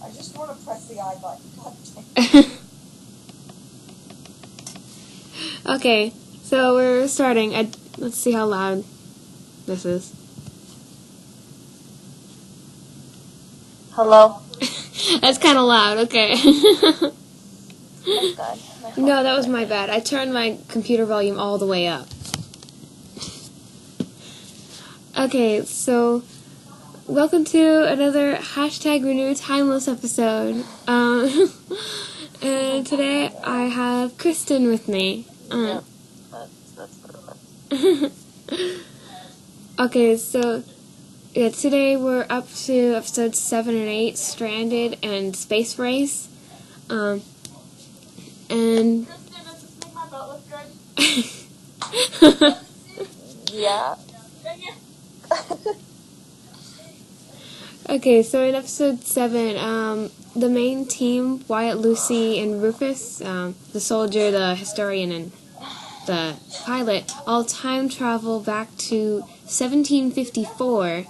I just want to press the I button. God damn. Okay, so we're starting. Let's see how loud this is. Hello? That's kind of loud, okay. That's good. No, that was my bad. I turned my computer volume all the way up. Okay, so welcome to another #Renew Timeless episode. And today I have Kristen with me. Yep. That's perfect. Okay, so yeah, today we're up to episodes 7 and 8, Stranded and Space Race. And Kristen, does this make my butt look good? Yeah. Okay, so in episode 7, the main team, Wyatt, Lucy, and Rufus, the soldier, the historian, and the pilot, all time travel back to 1754,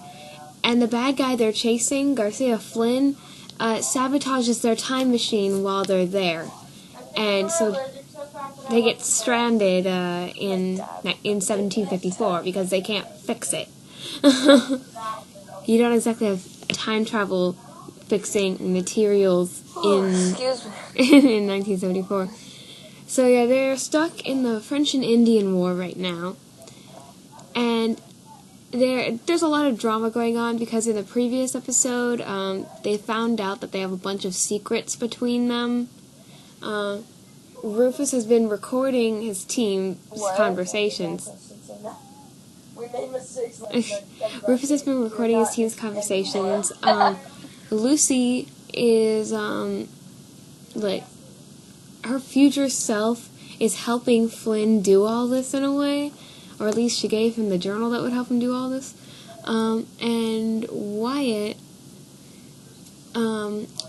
and the bad guy they're chasing, Garcia Flynn, sabotages their time machine while they're there. And so they get stranded in 1754 because they can't fix it. You don't exactly have time travel fixing materials Excuse me. in 1974. So yeah, they're stuck in the French and Indian War right now, and there's a lot of drama going on because in the previous episode, they found out that they have a bunch of secrets between them. Rufus has been recording his team's conversations. We made mistakes. Rufus has been recording his team's conversations. Lucy is, like, her future self is helping Flynn do all this in a way, or at least she gave him the journal that would help him do all this. And Wyatt,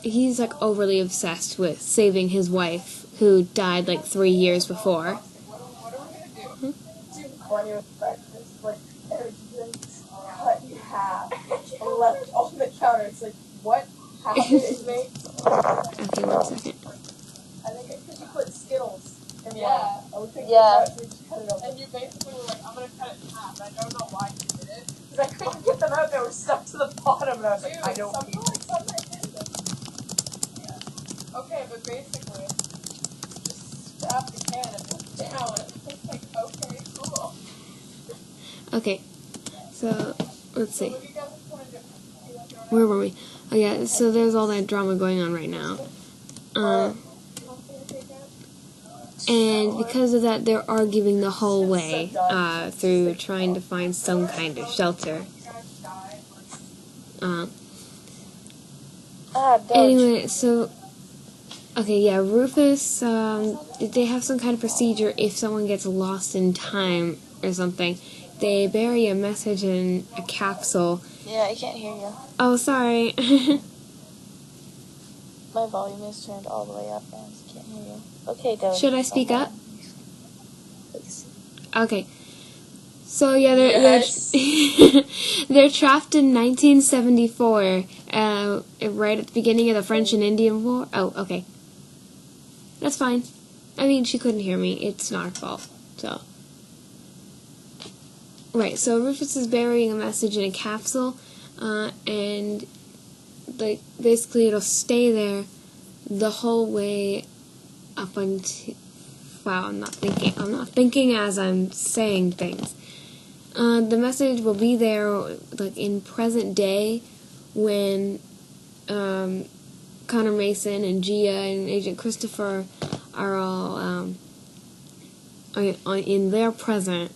he's, like, overly obsessed with saving his wife, who died, like, 3 years before. What are we going to do? Too funny with breakfast. Like, everything's cut in half and left on the counter. It's like, what? How did it make? Okay, 1 second. I think it's because you put Skittles in one. I would think Yeah. we just cut it open. And you basically were like, I'm going to cut it in half. And I don't know why you did it. Because I couldn't get them out. They were stuck to the bottom. And I was like, I don't need it. Yeah. Okay, but basically, just strap the can and put it down. It's like, okay, cool. Okay, so, let's see. What do you guys want to do? Where were we? Oh yeah, so there's all that drama going on right now. And because of that, they're arguing the whole way through trying to find some kind of shelter. Anyway, so, okay, yeah, Rufus, they have some kind of procedure if someone gets lost in time or something. They bury a message in a capsule. Yeah, I can't hear you. Oh, sorry. My volume is turned all the way up, and I can't hear you. Okay, Dylan. Should I speak up? Please. Okay. So yeah, Yes. they're trapped in 1974, right at the beginning of the French and Indian War. Oh, okay. That's fine. I mean, she couldn't hear me. It's not her fault. So. Right, so Rufus is burying a message in a capsule, and like basically it'll stay there the whole way up until. Wow, I'm not thinking as I'm saying things. The message will be there like in present day when Connor Mason and Gia and Agent Christopher are all in their present.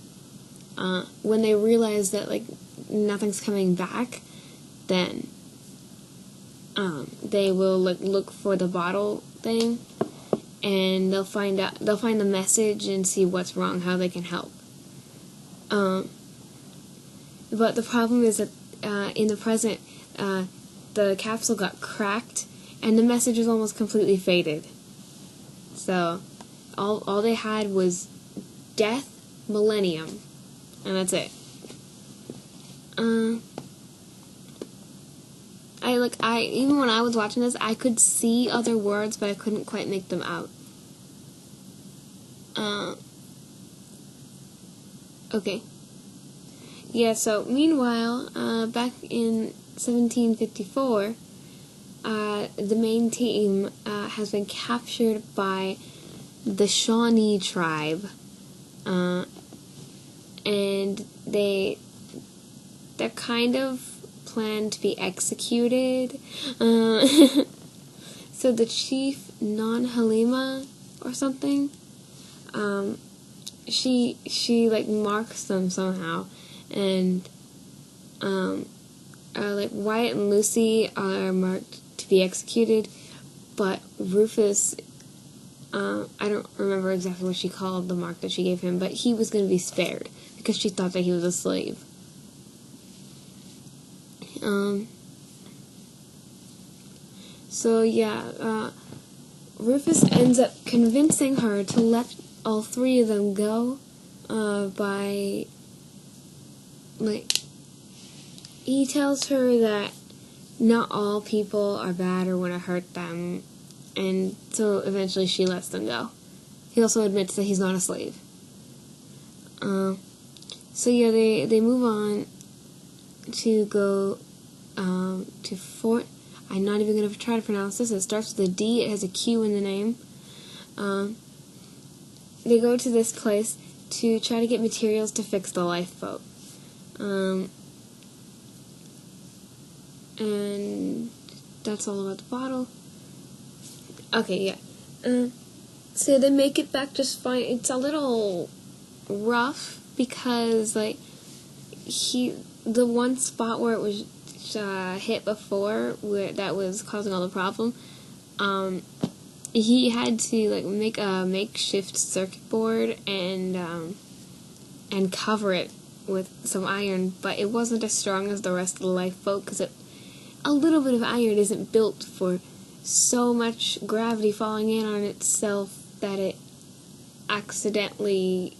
When they realize that like nothing's coming back, then they will like look for the bottle thing, and they'll find the message and see what's wrong, how they can help. But the problem is that in the present, the capsule got cracked, and the message was almost completely faded. So all they had was death, millennium. And that's it. I even when I was watching this, I could see other words, but I couldn't quite make them out. Okay. Yeah, so meanwhile, back in 1754, the main team has been captured by the Shawnee tribe, and they're kind of planned to be executed. So the chief, Non-Halima or something, she like marks them somehow, and like Wyatt and Lucy are marked to be executed, but Rufus, I don't remember exactly what she called the mark that she gave him, but he was going to be spared because she thought that he was a slave. So yeah, Rufus ends up convincing her to let all three of them go, by, like, he tells her that not all people are bad or want to hurt them, and so eventually she lets them go. He also admits that he's not a slave. So yeah, they move on to go to Fort. I'm not even going to try to pronounce this. It starts with a D. It has a Q in the name. They go to this place to try to get materials to fix the lifeboat. And that's all about the bottle. Okay, yeah. So they make it back just fine. It's a little rough because, like, the one spot where it was hit before, where that was causing all the problem, he had to, like, make a makeshift circuit board and cover it with some iron, but it wasn't as strong as the rest of the lifeboat because a little bit of iron isn't built for so much gravity falling in on itself that it accidentally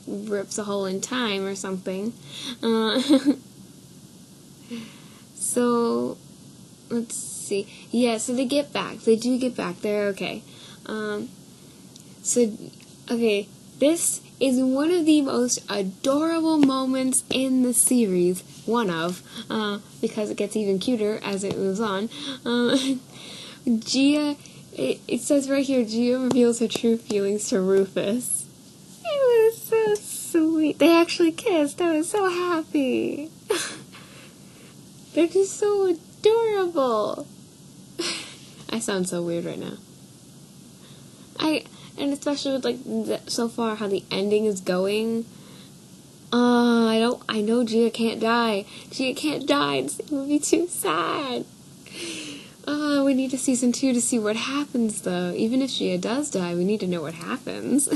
rips a hole in time or something. So, let's see. Yeah, so they get back. They do get back. They're okay. Okay, this is one of the most adorable moments in the series. Because it gets even cuter as it moves on. Gia, it says right here, Gia reveals her true feelings to Rufus. It was so sweet. They actually kissed. I was so happy. They're just so adorable. I sound so weird right now. And especially with, like, so far how the ending is going. I know Gia can't die. Gia can't die. It would be too sad. We need a season 2 to see what happens, though. Even if Gia does die, we need to know what happens.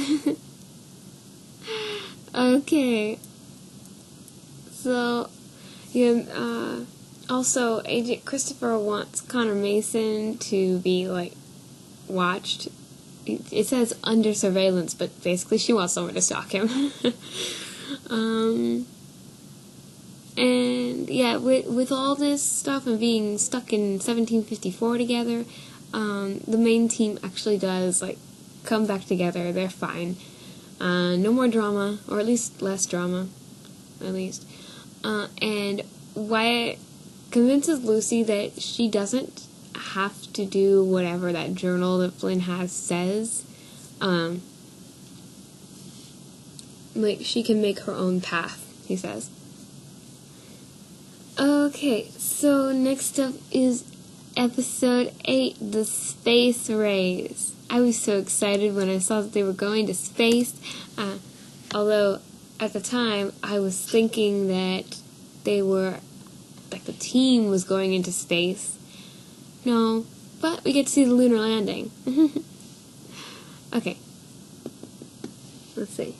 Okay. So, yeah, also, Agent Christopher wants Connor Mason to be, like, watched. It says under surveillance, but basically she wants someone to stalk him. And yeah, with all this stuff and being stuck in 1754 together, the main team actually does, like, come back together. They're fine. No more drama, or at least less drama, at least. And Wyatt convinces Lucy that she doesn't have to do whatever that journal that Flynn has says. Like, she can make her own path, he says. Okay, so next up is episode 8, The Space Race. I was so excited when I saw that they were going to space, although at the time I was thinking that they were, like, the team was going into space. No, but we get to see the lunar landing. Okay. Let's see.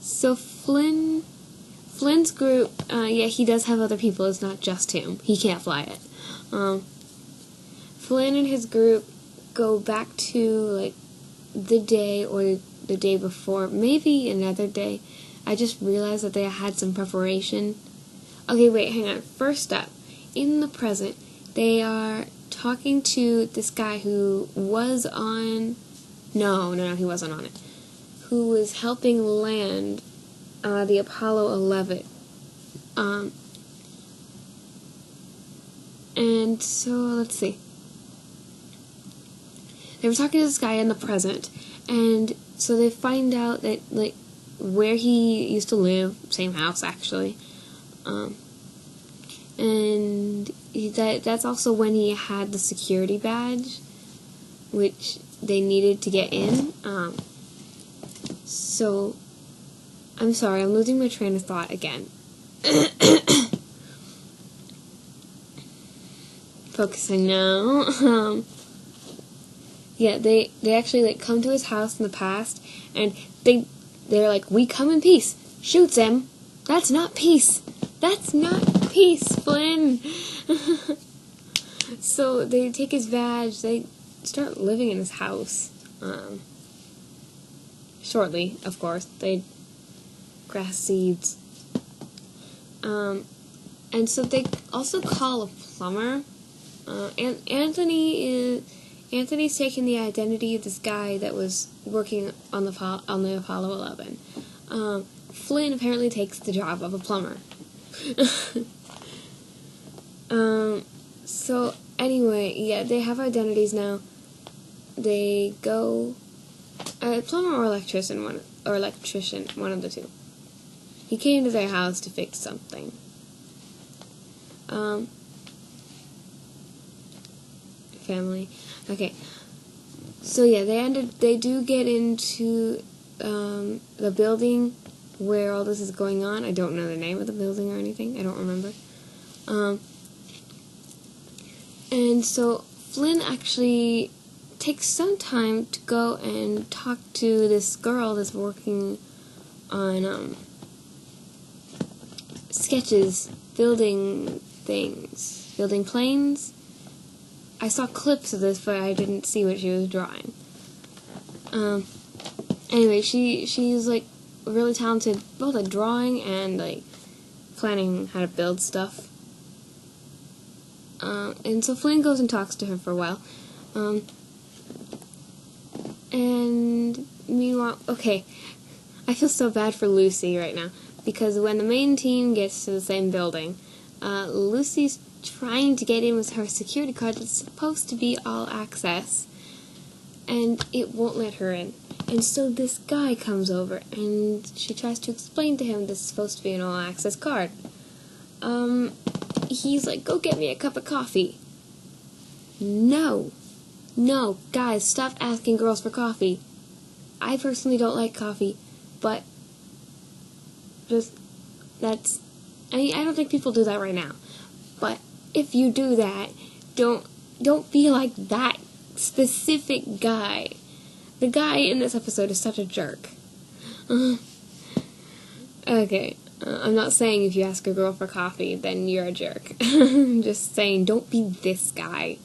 So Flynn's group, yeah, he does have other people. It's not just him. He can't fly it. Flynn and his group go back to, like, the day or the day before, maybe another day. I just realized that they had some preparation. Okay, wait, hang on. First up in the present, they are talking to this guy who was on... No, he wasn't on it. Who was helping land the Apollo 11. And so, let's see. They were talking to this guy in the present, and so they find out that, like, where he used to live, same house, actually. And that's also when he had the security badge, which they needed to get in. So, I'm sorry, I'm losing my train of thought again. Focusing now. Yeah, they actually, like, come to his house in the past, and they're like, we come in peace. Shoots him. That's not peace. That's not peace, Flynn. So they take his badge. They start living in his house. Shortly, of course. They grass seeds. And so they also call a plumber. And Anthony's taking the identity of this guy that was working on the Apollo 11. Flynn apparently takes the job of a plumber. So anyway, yeah, they have identities now. They go plumber or electrician, one of the two. He came to their house to fix something. Family. Okay. So yeah, they do get into the building where all this is going on. I don't know the name of the building or anything. I don't remember. And so Flynn actually takes some time to go and talk to this girl that's working on sketches, building things, building planes. I saw clips of this, but I didn't see what she was drawing. Anyway, she's like really talented both at drawing and like planning how to build stuff. And so Flynn goes and talks to her for a while. And meanwhile, okay, I feel so bad for Lucy right now, because when the main team gets to the same building, Lucy's trying to get in with her security card that's supposed to be all access, and it won't let her in. And so this guy comes over, and she tries to explain to him this is supposed to be an all access card. He's like, go get me a cup of coffee. No, guys, stop asking girls for coffee. I personally don't like coffee, but I don't think people do that right now. But if you do that, don't be like that specific guy. The guy in this episode is such a jerk. Okay, I'm not saying if you ask a girl for coffee, then you're a jerk. I'm just saying, don't be this guy.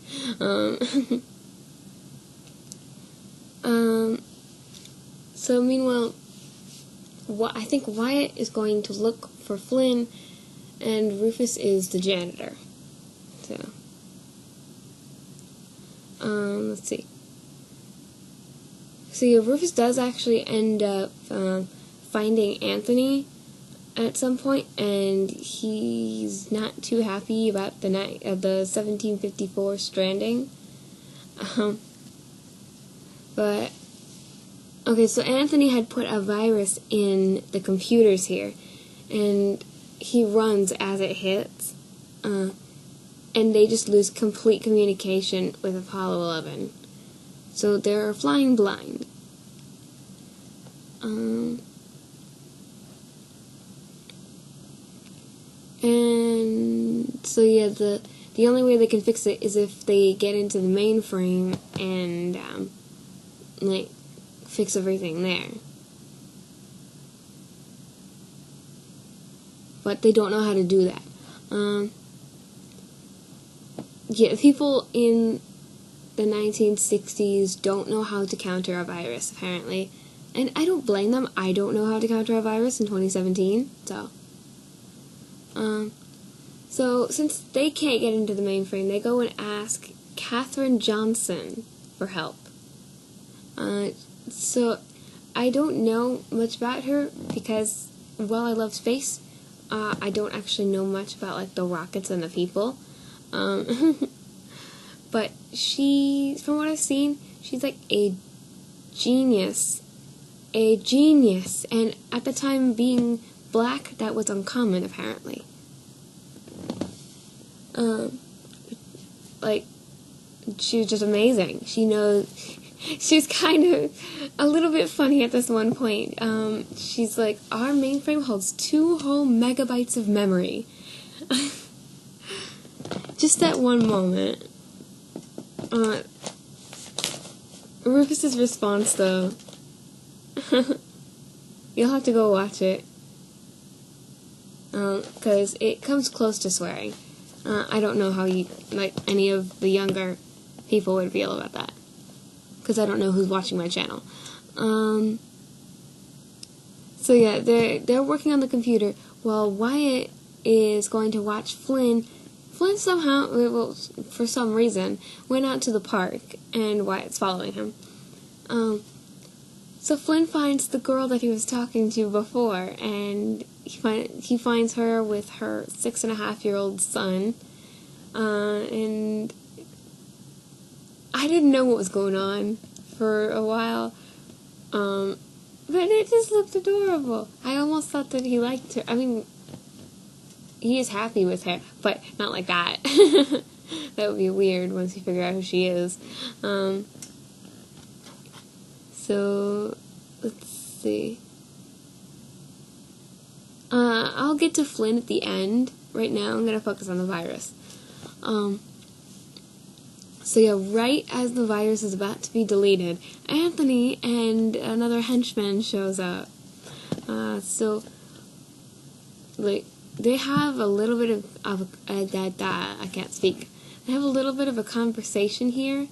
So meanwhile, I think Wyatt is going to look for Flynn, and Rufus is the janitor. So, let's see. So yeah, Rufus does actually end up finding Anthony at some point, and he's not too happy about the night of the 1754 stranding. But okay, so Anthony had put a virus in the computers here, and he runs as it hits, and they just lose complete communication with Apollo 11. So they're flying blind. And so yeah, the only way they can fix it is if they get into the mainframe and like fix everything there. But they don't know how to do that. Yeah, people in the 1960s don't know how to counter a virus, apparently. And I don't blame them. I don't know how to counter a virus in 2017, so. So since they can't get into the mainframe, they go and ask Katherine Johnson for help. So I don't know much about her because while I love space, I don't actually know much about like the rockets and the people. But from what I've seen, she's like a genius. And at the time being black, that was uncommon apparently. Like, she was just amazing. She's kind of a little bit funny at this one point. She's like, our mainframe holds 2 whole megabytes of memory. Just that one moment. Rufus's response, though, you'll have to go watch it, because it comes close to swearing. I don't know how any of the younger people would feel about that, because I don't know who's watching my channel. So yeah, they're working on the computer while Wyatt is going to watch Flynn. Flynn somehow, well, for some reason, went out to the park, and Wyatt's following him. So Flynn finds the girl that he was talking to before, and he finds her with her 6.5-year-old son, and I didn't know what was going on for a while, but it just looked adorable. I almost thought that he liked her. I mean, he is happy with her, but not like that. That would be weird once you figure out who she is. So, let's see. I'll get to Flynn at the end. Right now, I'm going to focus on the virus. So yeah, right as the virus is about to be deleted, Anthony and another henchman shows up. So, like, they have a little bit of I can't speak. They have a little bit of a conversation here,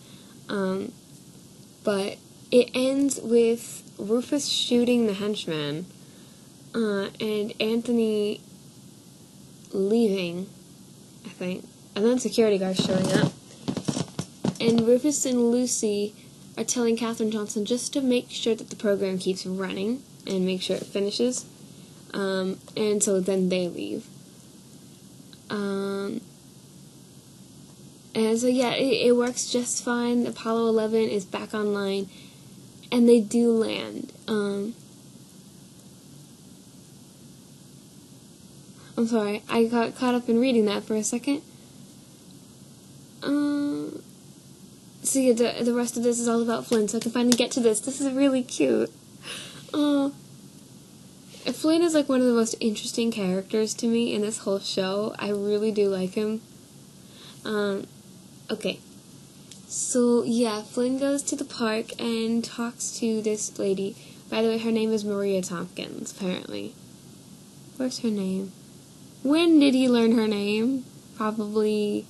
but it ends with Rufus shooting the henchman, and Anthony leaving, I think, and then security guards showing up. And Rufus and Lucy are telling Katherine Johnson just to make sure that the program keeps running and make sure it finishes. And so then they leave. And so yeah, it works just fine. Apollo 11 is back online, and they do land. I'm sorry, I got caught up in reading that for a second. So yeah, the rest of this is all about Flynn, so I can finally get to this. This is really cute. Flynn is like one of the most interesting characters to me in this whole show. I really do like him. Okay. So yeah, Flynn goes to the park and talks to this lady. By the way, her name is Maria Tompkins, apparently. What's her name? When did he learn her name? Probably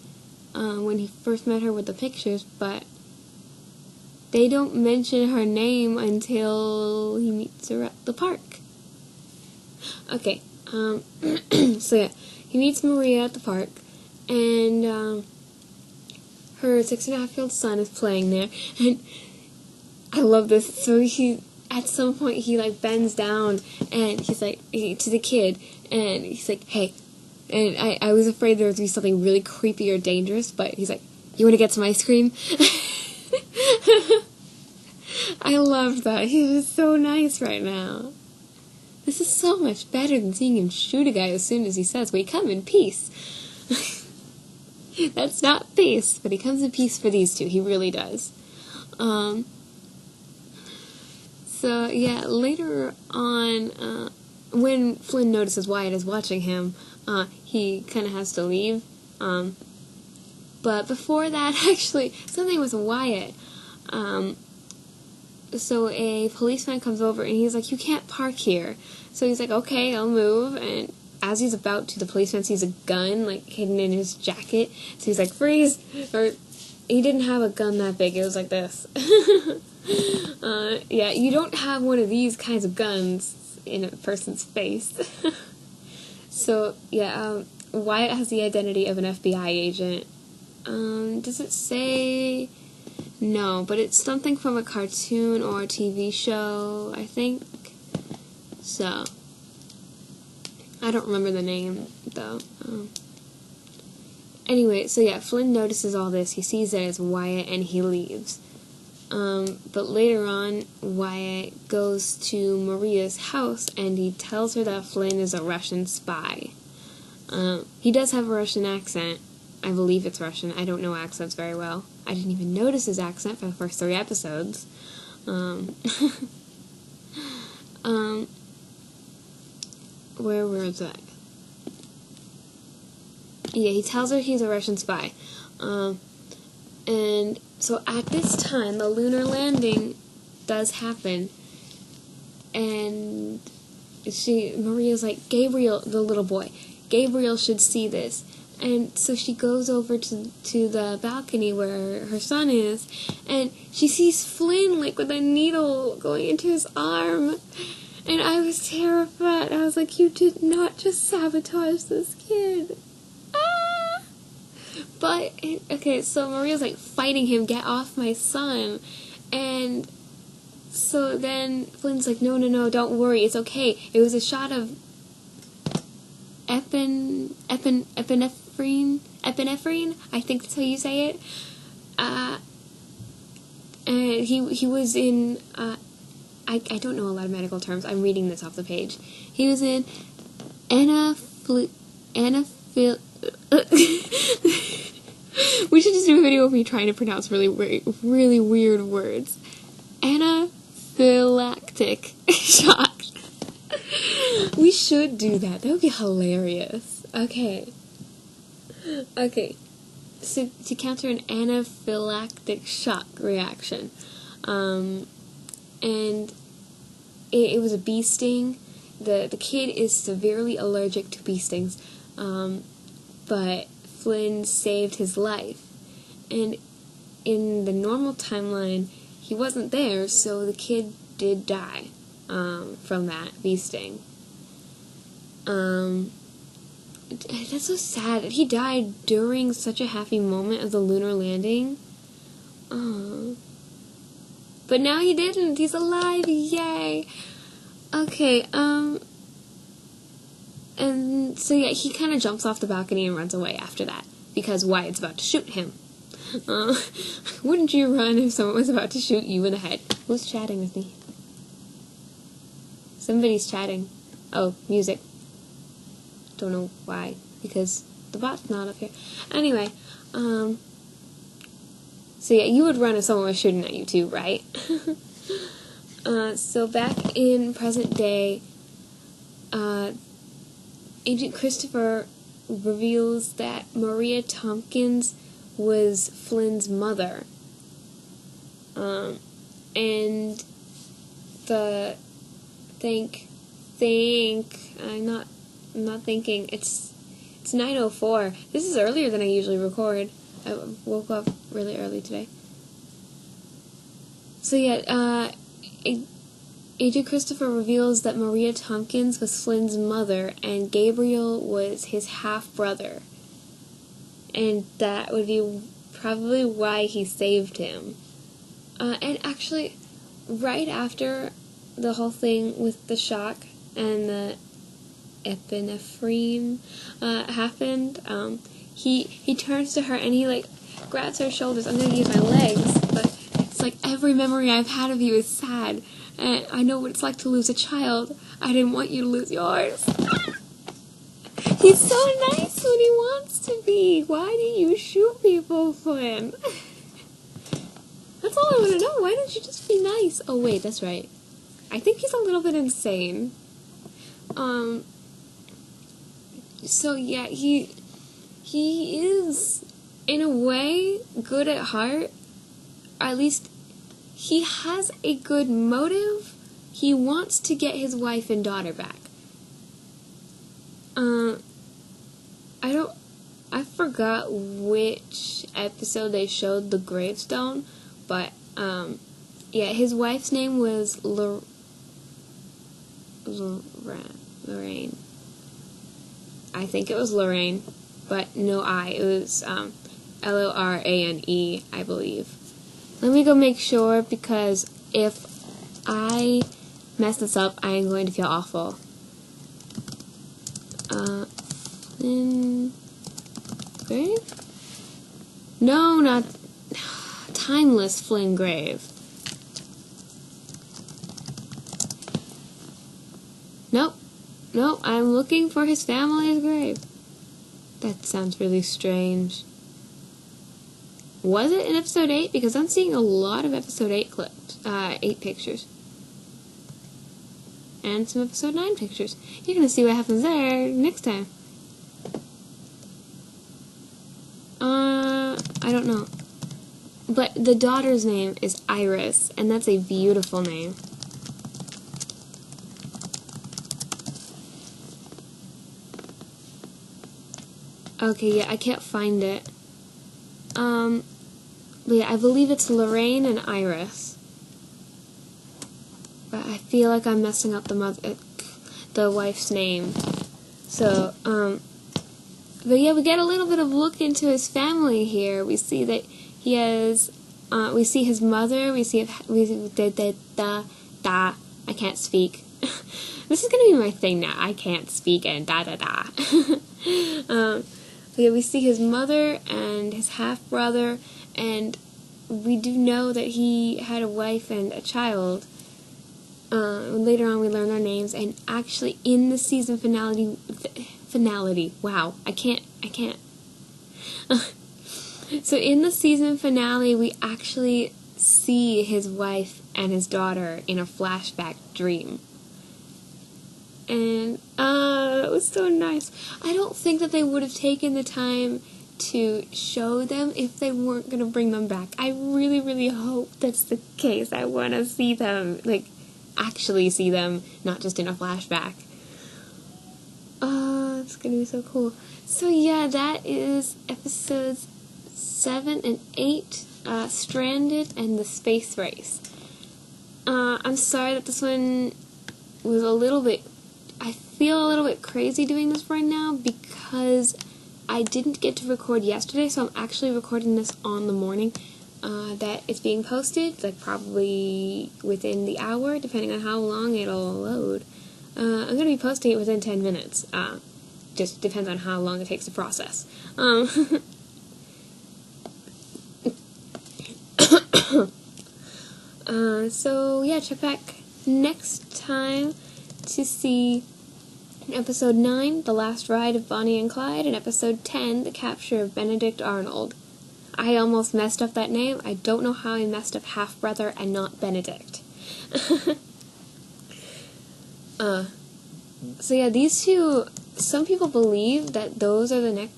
when he first met her with the pictures, but they don't mention her name until he meets her at the park. Okay, so yeah, he meets Maria at the park, and her 6.5-year-old son is playing there, and I love this. So at some point, he like bends down, and he's like, to the kid, and he's like, hey. And I was afraid there would be something really creepy or dangerous, but he's like, you want to get some ice cream? I love that. He's just so nice right now. This is so much better than seeing him shoot a guy as soon as he says, we come in peace. That's not peace, but he comes in peace for these two. He really does. So, yeah, later on, when Flynn notices Wyatt is watching him, he kind of has to leave. But before that, actually, something with Wyatt. So a policeman comes over and he's like, you can't park here. So he's like, okay, I'll move. And as he's about to, the policeman sees a gun, like, hidden in his jacket. So he's like, freeze! Or, he didn't have a gun that big. It was like this. Yeah, you don't have one of these kinds of guns in a person's face. So, yeah, Wyatt has the identity of an FBI agent. Does it say? No, but it's something from a cartoon or a TV show, I think. So, I don't remember the name, though. Anyway, so yeah, Flynn notices all this. He sees that it's Wyatt, and he leaves. But later on, Wyatt goes to Maria's house, and he tells her that Flynn is a Russian spy. He does have a Russian accent. I believe it's Russian. I don't know accents very well. I didn't even notice his accent for the first 3 episodes. Where was that? Yeah, he tells her he's a Russian spy. And so at this time, the lunar landing does happen. And Maria's like, Gabriel, the little boy, Gabriel should see this. And so she goes over to the balcony where her son is, and she sees Flynn, like, with a needle going into his arm. And I was terrified. I was like, you did not just sabotage this kid. Ah! But, okay, so Maria's, like, fighting him, get off my son. And so then Flynn's like, no, don't worry, it's okay. It was a shot of epinephrine, I think that's how you say it. And he was in, I don't know a lot of medical terms, I'm reading this off the page. He was in we should just do a video of me trying to pronounce really weird words. Anaphylactic shock. We should do that. That would be hilarious. Okay. So to counter an anaphylactic shock reaction, and it was a bee sting. The kid is severely allergic to bee stings, but Flynn saved his life. And in the normal timeline, he wasn't there, so the kid did die from that bee sting. That's so sad. He died during such a happy moment of the lunar landing. But now he didn't. He's alive. Yay. Okay, and so yeah, he kind of jumps off the balcony and runs away after that, because Wyatt's about to shoot him. Wouldn't you run if someone was about to shoot you in the head? Who's chatting with me? Somebody's chatting. Oh, music. Don't know why, because the bot's not up here. Anyway, so yeah, you would run if someone was shooting at you too, right? So back in present day, Agent Christopher reveals that Maria Tompkins was Flynn's mother. And I'm not thinking, it's 9:04. This is earlier than I usually record. I woke up really early today. So yeah, Agent Christopher reveals that Maria Tompkins was Flynn's mother and Gabriel was his half-brother. And that would be probably why he saved him. And actually, right after the whole thing with the shock and the epinephrine happened, he turns to her and he, like, grabs her shoulders. I'm going to use my legs, but it's like, every memory I've had of you is sad. And I know what it's like to lose a child. I didn't want you to lose yours. He's so nice when he wants to be. Why do you shoot people, Flynn? That's all I want to know. Why don't you just be nice? Oh, wait, that's right. I think he's a little bit insane. So, yeah, he is, in a way, good at heart. Or at least he has a good motive. He wants to get his wife and daughter back. I forgot which episode they showed the gravestone, but, yeah, his wife's name was Lorraine. I think it was Lorraine, but no I. It was Lorane, I believe. Let me go make sure, because if I mess this up, I am going to feel awful. Flynn Grave? No, not Timeless Flynn Grave. Nope. Nope, I'm looking for his family's grave. That sounds really strange. Was it in episode 8? Because I'm seeing a lot of episode 8 clips, 8 pictures. And some episode 9 pictures. You're gonna see what happens there next time. I don't know. But the daughter's name is Iris, and that's a beautiful name. Okay, yeah, I can't find it. But yeah, I believe it's Lorraine and Iris. But I feel like I'm messing up the wife's name. So, but yeah, we get a little bit of look into his family here. We see that he has, we see his mother, I can't speak. This is gonna be my thing now. I can't speak and da-da-da. Yeah, we see his mother and his half-brother, and we do know that he had a wife and a child. Later on we learn their names, and actually in the season finale, wow, I can't. So in the season finale, we actually see his wife and his daughter in a flashback dream. And, that was so nice. I don't think that they would have taken the time to show them if they weren't going to bring them back. I really, really hope that's the case. I want to see them, like, actually see them, not just in a flashback. It's going to be so cool. So, yeah, that is episodes 7 and 8, Stranded and the Space Race. I'm sorry that this one was a little bit... I feel a little bit crazy doing this right now because I didn't get to record yesterday, so I'm actually recording this on the morning that it's being posted, like probably within the hour, depending on how long it'll load. I'm going to be posting it within 10 minutes. Just depends on how long it takes to process. So yeah, check back next time to see episode 9, The Last Ride of Bonnie and Clyde, and episode 10, The Capture of Benedict Arnold. I almost messed up that name. I don't know how I messed up half-brother and not Benedict. So yeah, these two, some people believe that those are the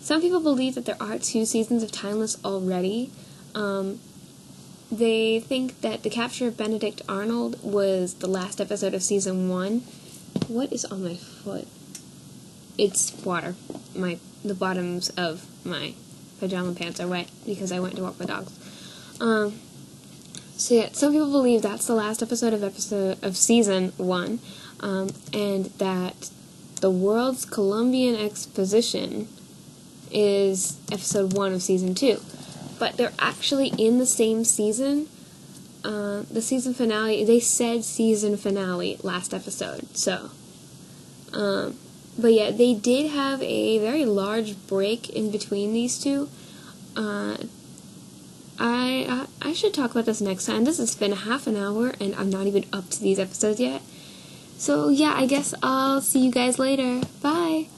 Some people believe that there are 2 seasons of Timeless already. They think that The Capture of Benedict Arnold was the last episode of season 1. What is on my foot? It's water. The bottoms of my pajama pants are wet because I went to walk my dogs. So yeah, some people believe that's the last episode of season 1, and that the World's Columbian Exposition is episode 1 of season 2. But they're actually in the same season. The season finale, they said season finale last episode, so. But yeah, they did have a very large break in between these two. I should talk about this next time. This has been half an hour, and I'm not even up to these episodes yet. So yeah, I guess I'll see you guys later. Bye!